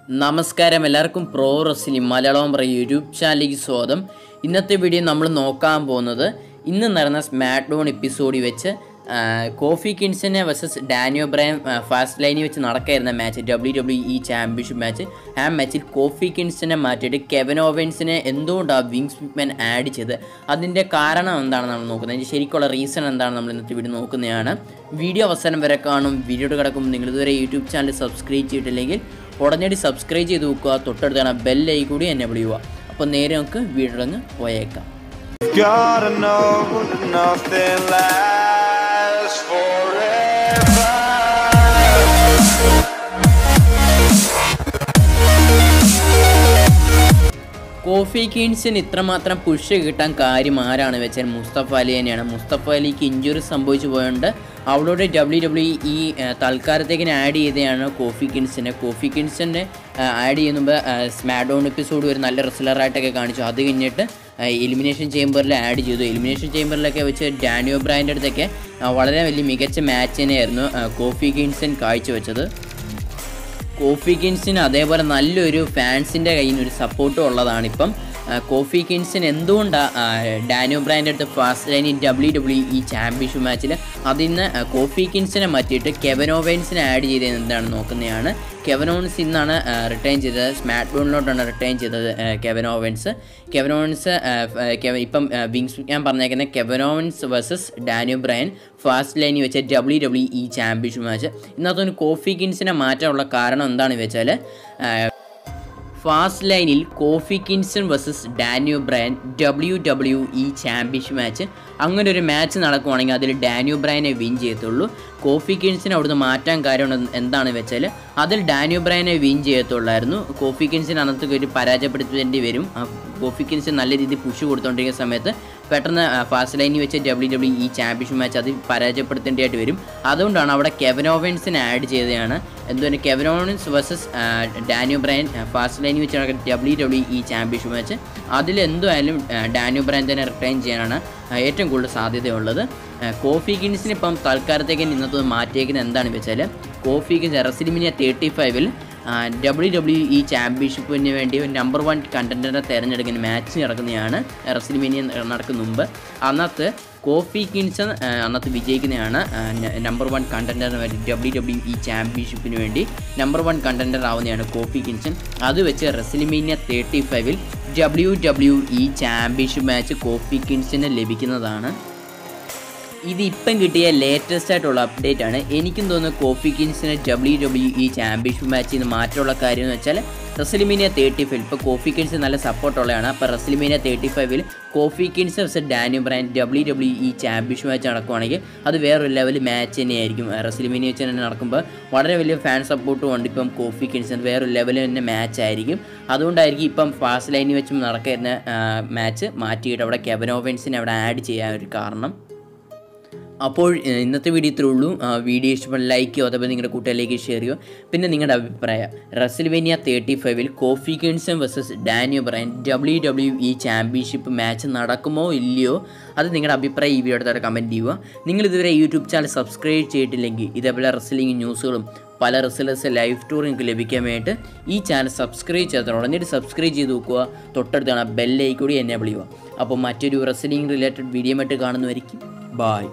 നമസ്കാരം എല്ലാവർക്കും pro wrestling Malayalam YouTube ചാനലിലേക്ക് സ്വാഗതം. ഇന്നത്തെ വീഡിയോ നമ്മൾ നോക്കാൻ പോകുന്നത് ഇന്ന് നടന്ന സ്മാക്ക് ഡൗൺ എപ്പിസോഡിൽ വെച്ച് കോഫി കിൻസിനെ വേഴ്സസ് ഡാനിയോ ബ്രയൻ ഫാസ്റ്റ് ലൈനിൽ വെച്ച് നടക്കായിരുന്ന മാച്ച് WWE ചാമ്പ്യൻഷിപ്പ് മാച്ച്. ആ മാച്ചിൽ കോഫി കിൻസിനെ മാറ്റിയിട്ട് കെവിൻ ഓവൻസിനെ എന്തുകൊണ്ടാണ് വിങ്സ് McMahon ആഡ് ചെയ്ത്, അതിൻ്റെ കാരണം എന്താണ് നമ്മൾ നോക്കുന്നത്, അതിൻ്റെ ശരിക്കുള്ള റീസൺ എന്താണ് നമ്മൾ ഇന്നത്തെ വീഡിയോ നോക്കുന്നതാണ്. വീഡിയോ അവസാനം വരെ കാണും. വീഡിയോയുടെ കിടക്കുമ്പോൾ നിങ്ങൾ ഇതുവരെ യൂട്യൂബ് ചാനൽ സബ്സ്ക്രൈബ് ചെയ്തിട്ടില്ലെങ്കിൽ ഉടനടി സബ്സ്ക്രൈബ് ചെയ്ത് നോക്കുക, തൊട്ടടുത്താണ് ബെല്ലൈ കൂടി എന്നെ വിളിക്കുക. അപ്പോൾ നേരെ നമുക്ക് വീഡിയോ അങ്ങ് പോയേക്കാം. കോഫി കിൻസിന് ഇത്രമാത്രം പുഷ് കിട്ടാൻ കാര്യം ആരാണ് വെച്ചാൽ മുസ്തഫ അലി തന്നെയാണ്. മുസ്തഫ അലിക്ക് ഇഞ്ചുറി സംഭവിച്ചു പോയതുകൊണ്ട് അവളോട് WWE തൽക്കാലത്തേക്കിന് ആഡ് ചെയ്തതാണ് കോഫി കിൻസിനെ. കോഫി കിൻസിനെ ആഡ് ചെയ്യുമ്പോൾ സ്മാക്ക് ഡൗൺ എപ്പിസോഡ് ഒരു നല്ല റെസ്ലറായിട്ടൊക്കെ കാണിച്ചു. അത് കഴിഞ്ഞിട്ട് എലിമിനേഷൻ ചേംബറിൽ ആഡ് ചെയ്തു. എലിമിനേഷൻ ചേംബറിലൊക്കെ വെച്ച് ഡാനിയോ ബ്രയൻ്റെ അടുത്തൊക്കെ വളരെ വലിയ മികച്ച മാച്ചിനെയായിരുന്നു കോഫി കിൻസൻ കാഴ്ചവെച്ചത്. കോഫി കിൻസിന് അതേപോലെ നല്ലൊരു ഫാൻസിൻ്റെ കയ്യിൽ നിന്ന് ഒരു സപ്പോർട്ടും ഉള്ളതാണ്. ഇപ്പം കോഫി കിൻസിന് എന്തുകൊണ്ടാണ് ഡാനിയോ ബ്രയൻ്റെ അടുത്ത് ഫാസ്റ്റ് ലൈനിൽ WWE ചാമ്പ്യൻഷിപ്പ് മാച്ചിൽ അതിന്ന് കോഫി കിൻസിനെ മാറ്റിയിട്ട് കെവിൻ ഓവൻസിനെ ആഡ് ചെയ്തത് എന്താണ് നോക്കുന്നതാണ്. കെവിൻ ഓവൻസ് ഇന്നാണ് റിട്ടേൺ ചെയ്തത്, സ്മാക്ക് ഡൗണിലോട്ടാണ് റിട്ടേൺ ചെയ്തത് കെവിൻ ഓവൻസ്. ഇപ്പം വിങ്സ് ഞാൻ പറഞ്ഞേക്കുന്നത് Kevin Owens versus Daniel Bryan ഫാസ്റ്റ് ലൈനിൽ വെച്ച WWE ചാമ്പ്യൻഷിപ്പ് മാച്ച്. ഇന്നത്തെ കോഫി കിൻസിനെ മാറ്റാനുള്ള കാരണം എന്താണെന്ന് വെച്ചാൽ ഫാസ്റ്റ് ലൈനിൽ Kofi Kingston versus Daniel Bryan WWE championship match, അങ്ങനെ ഒരു മാച്ച് നടക്കുവാണെങ്കിൽ അതിൽ ഡാനിയോ ബ്രയനെ വിൻ ചെയ്യത്തുള്ളൂ. കോഫി കിൻസിനെ അവിടുന്ന് മാറ്റാൻ കാര്യം എന്താണെന്ന് വെച്ചാൽ അതിൽ ഡാനിയോ ബ്രയനെ വിൻ ചെയ്യത്തുള്ളായിരുന്നു. കോഫി കിൻസിന് അന്നത്തെ ഒരു പരാജയപ്പെടുത്തേണ്ടി വരും. കോഫി കിൻസിന് നല്ല രീതിയിൽ പുഷ് കൊടുത്തുകൊണ്ടിരിക്കുന്ന സമയത്ത് പെട്ടെന്ന് ഫാസ്റ്റ് ലൈനിൽ വെച്ച് WWE ചാമ്പ്യൻഷിപ്പ് മാച്ച് അത് പരാജയപ്പെടുത്തേണ്ടതായിട്ട് വരും. അതുകൊണ്ടാണ് അവിടെ കെവിൻ ഓവൻസിനെ ആഡ് ചെയ്തതാണ്. എന്തുകൊണ്ട് Kevin Owens versus Daniel Bryan ഫാസ്റ്റ് ലൈനിൽ വെച്ച് WWE ചാമ്പ്യൻഷിപ്പ് മാച്ച്, അതിലെന്തായാലും ഡാനിയോ ബ്രയൻ തന്നെ റിട്ടേൺ ചെയ്യാനാണ് ഏറ്റവും കൂടുതൽ സാധ്യതയുള്ളത്. കോഫി കിൻസിന് ഇപ്പം തൽക്കാലത്തേക്ക് ഇന്നത്തെ മാറ്റിയേക്കുന്നത് എന്താണെന്ന് വെച്ചാൽ കോഫി കിൻസ് റെസ്ലിമിനിയ 35 WWE ചാമ്പ്യൻഷിപ്പിന് വേണ്ടി നമ്പർ 1 കണ്ടൻറ്ററെ തിരഞ്ഞെടുക്കുന്ന മാച്ച് നടക്കുന്നതാണ്. റെസ്ലിമിനിയ നടക്കുന്ന മുമ്പ് അന്നത്തെ കോഫി കിൻസൺ അന്നത്തെ വിജയിക്കുന്നതാണ് നമ്പർ 1 കണ്ടൻറ്ററിന് വേണ്ടി WWE ചാമ്പ്യൻഷിപ്പിന് വേണ്ടി നമ്പർ 1 കണ്ടൻറ്റർ ആവുന്നതാണ് കോഫി കിൻസൺ. അത് വെച്ച് റെസ്ലിമീനിയ 35 WWE ചാമ്പ്യൻഷിപ്പ് മാച്ച് കോഫി കിൻസിന് ലഭിക്കുന്നതാണ്. ഇതിപ്പം കിട്ടിയ ലേറ്റസ്റ്റ് ആയിട്ടുള്ള അപ്ഡേറ്റ് ആണ്. എനിക്കും തോന്നുന്നു കോഫി കിൻസിനെ WWE ചാമ്പ്യൻഷിപ്പ് മാച്ചിൽ നിന്ന് മാറ്റമുള്ള കാര്യം എന്ന് വെച്ചാൽ റെസ്ലിമീനിയ 35 ഇപ്പോൾ കോഫി കിൻസ് നല്ല സപ്പോർട്ടുള്ളതാണ്. അപ്പോൾ റെസ്ലിമീനിയ 35 കോഫി കിൻസ് വെച്ച് ഡാനിയോ ബ്രയൻ WWE ചാമ്പ്യൻഷിപ്പ് മാച്ച് നടക്കുവാണെങ്കിൽ അത് വേറൊരു ലെവൽ മാച്ച് തന്നെയായിരിക്കും. റെസ്ലിമീനിയ വെച്ച് തന്നെ നടക്കുമ്പോൾ വളരെ വലിയ ഫാൻ സപ്പോർട്ടും ഉണ്ട്. ഇപ്പം കോഫി കിൻസിന് വേറൊരു ലെവൽ തന്നെ മാച്ച് ആയിരിക്കും. അതുകൊണ്ടായിരിക്കും ഇപ്പം ഫാസ്റ്റ് ലൈനിൽ വെച്ചും നടക്കുന്ന മാച്ച് മാറ്റിയിട്ട് അവിടെ കെവിൻ ഓവൻസിനെ അവിടെ ആഡ് ചെയ്യാൻ ഒരു കാരണം. അപ്പോൾ ഇന്നത്തെ വീഡിയോ ഇത്രേ ഉള്ളൂ. വീഡിയോ ഇഷ്ടപ്പെട്ട ലൈക്ക് ചെയ്യുക, അതേപോലെ നിങ്ങളുടെ കൂട്ടുകാരിലേക്ക് ഷെയർ ചെയ്യുക. പിന്നെ നിങ്ങളുടെ അഭിപ്രായം WrestleMania 35 Kofi Kingston versus Daniel Bryan WWE championship match നടക്കുമോ ഇല്ലയോ, അത് നിങ്ങളുടെ അഭിപ്രായം ഈ വീഡിയോയുടെ താഴെ കമൻറ്റ് ചെയ്യുക. നിങ്ങളിതുവരെ യൂട്യൂബ് ചാനൽ സബ്സ്ക്രൈബ് ചെയ്തിട്ടില്ലെങ്കിൽ ഇതേപോലെ റെസ്ലിംഗ് ന്യൂസുകളും പല റെസ്ലേഴ്സ് ലൈവ് ടൂർ നിങ്ങൾക്ക് ലഭിക്കാൻ വേണ്ടിയിട്ട് ഈ ചാനൽ സബ്സ്ക്രൈബ് ചെയ്തോളൂ. എന്നിട്ട് സബ്സ്ക്രൈബ് ചെയ്ത് നോക്കുക, തൊട്ടടുത്താണ് ബെല്ലൈ കൂടി എന്നെ വിളിക്കുക. അപ്പോൾ മറ്റൊരു റെസ്ലിംഗ് റിലേറ്റഡ് വീഡിയോ ആയിട്ട് കാണുന്നതായിരിക്കും. ബായ്.